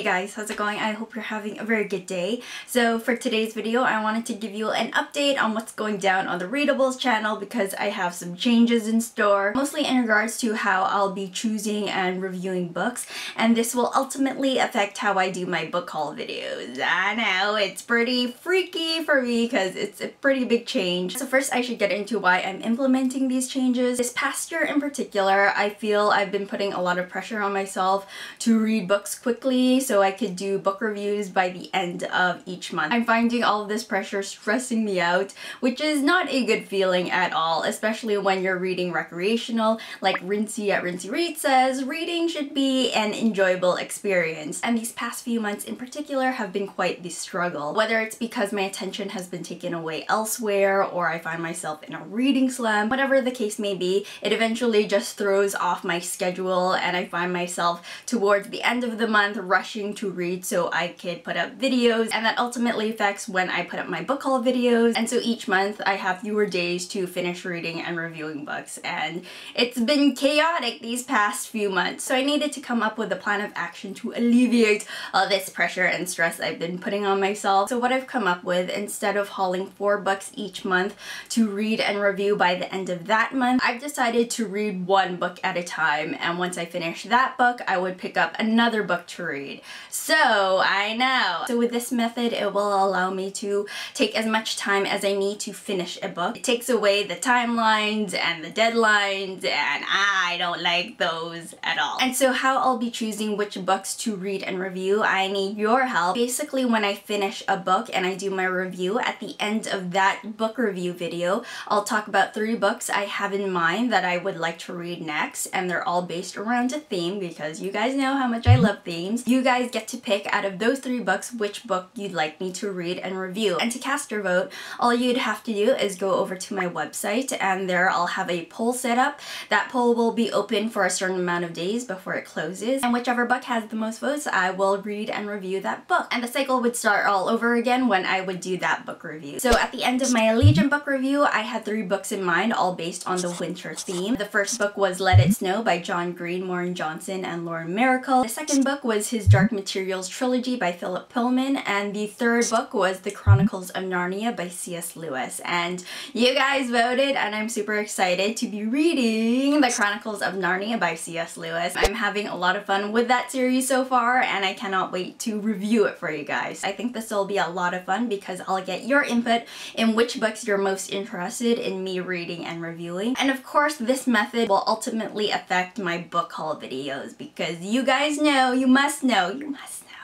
Hey guys, how's it going? I hope you're having a very good day. So for today's video, I wanted to give you an update on what's going down on the Readables channel because I have some changes in store, mostly in regards to how I'll be choosing and reviewing books, and this will ultimately affect how I do my book haul videos. I know, it's pretty freaky for me because it's a pretty big change. So first I should get into why I'm implementing these changes. This past year in particular, I feel I've been putting a lot of pressure on myself to read books quickly so I could do book reviews by the end of each month. I'm finding all of this pressure stressing me out, which is not a good feeling at all, especially when you're reading recreational. Like Rincey at Rincey Read says, reading should be an enjoyable experience. And these past few months in particular have been quite the struggle. Whether it's because my attention has been taken away elsewhere or I find myself in a reading slump, whatever the case may be, it eventually just throws off my schedule and I find myself towards the end of the month rushing to read so I could put up videos, and that ultimately affects when I put up my book haul videos. And so each month I have fewer days to finish reading and reviewing books, and it's been chaotic these past few months. So I needed to come up with a plan of action to alleviate all this pressure and stress I've been putting on myself. So what I've come up with, instead of hauling 4 books each month to read and review by the end of that month, I've decided to read 1 book at a time, and once I finish that book I would pick up another book to read. So I know. So with this method, it will allow me to take as much time as I need to finish a book. It takes away the timelines and the deadlines, and I don't like those at all. And so how I'll be choosing which books to read and review, I need your help. Basically, when I finish a book and I do my review, at the end of that book review video, I'll talk about 3 books I have in mind that I would like to read next, and they're all based around a theme because you guys know how much I love themes. You guys get to pick out of those 3 books which book you'd like me to read and review. And to cast your vote, all you'd have to do is go over to my website, and there I'll have a poll set up. That poll will be open for a certain amount of days before it closes, and whichever book has the most votes, I will read and review that book. And the cycle would start all over again when I would do that book review. So at the end of my Allegiant book review, I had 3 books in mind, all based on the winter theme. The first book was Let It Snow by John Green, Warren Johnson, and Lauren Miracle. The second book was his Dark Materials trilogy by Philip Pullman, and the third book was The Chronicles of Narnia by C.S. Lewis. And you guys voted, and I'm super excited to be reading The Chronicles of Narnia by C.S. Lewis. I'm having a lot of fun with that series so far, and I cannot wait to review it for you guys. I think this will be a lot of fun because I'll get your input in which books you're most interested in me reading and reviewing. And of course, this method will ultimately affect my book haul videos because you guys know, you must know,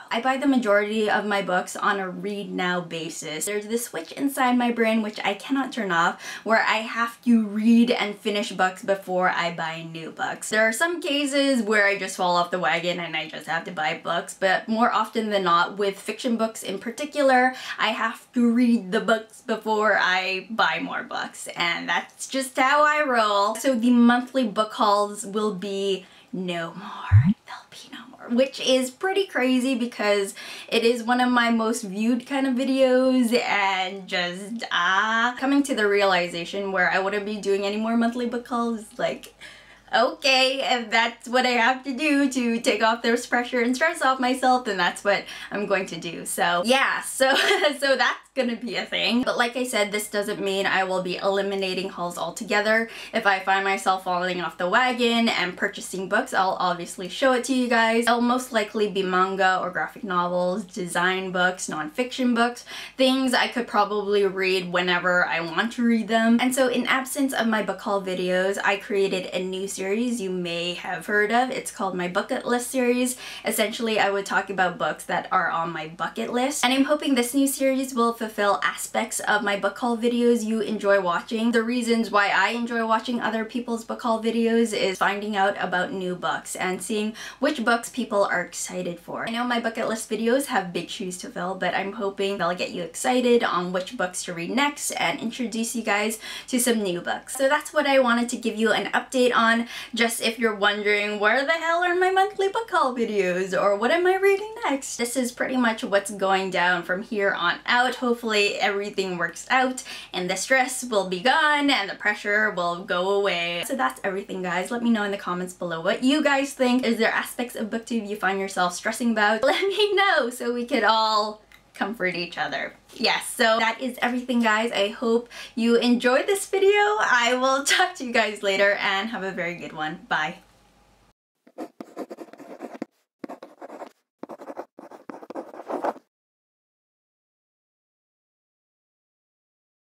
I buy the majority of my books on a read now basis. There's this switch inside my brain which I cannot turn off where I have to read and finish books before I buy new books. There are some cases where I just fall off the wagon and I just have to buy books, but more often than not, with fiction books in particular, I have to read the books before I buy more books, and that's just how I roll. So the monthly book hauls will be no more. There'll be no more, which is pretty crazy because it is one of my most viewed kind of videos, and just coming to the realization where I wouldn't be doing any more monthly book hauls. Like, okay, if that's what I have to do to take off this pressure and stress off myself, then that's what I'm going to do. So yeah, so that's gonna be a thing. But like I said, this doesn't mean I will be eliminating hauls altogether. If I find myself falling off the wagon and purchasing books, I'll obviously show it to you guys. It'll most likely be manga or graphic novels, design books, non-fiction books, things I could probably read whenever I want to read them. And so in absence of my book haul videos, I created a new series you may have heard of. It's called my bucket list series. Essentially, I would talk about books that are on my bucket list, and I'm hoping this new series will fulfill aspects of my book haul videos you enjoy watching. The reasons why I enjoy watching other people's book haul videos is finding out about new books and seeing which books people are excited for. I know my bucket list videos have big shoes to fill, but I'm hoping they'll get you excited on which books to read next and introduce you guys to some new books. So that's what I wanted to give you an update on. again, just if you're wondering where the hell are my monthly book haul videos or what am I reading next, this is pretty much what's going down from here on out. Hopefully everything works out and the stress will be gone and the pressure will go away. So that's everything, guys. Let me know in the comments below what you guys think. Is there aspects of booktube you find yourself stressing about? Let me know so we could all comfort each other. Yes, so that is everything, guys. I hope you enjoyed this video. I will talk to you guys later and have a very good one. Bye.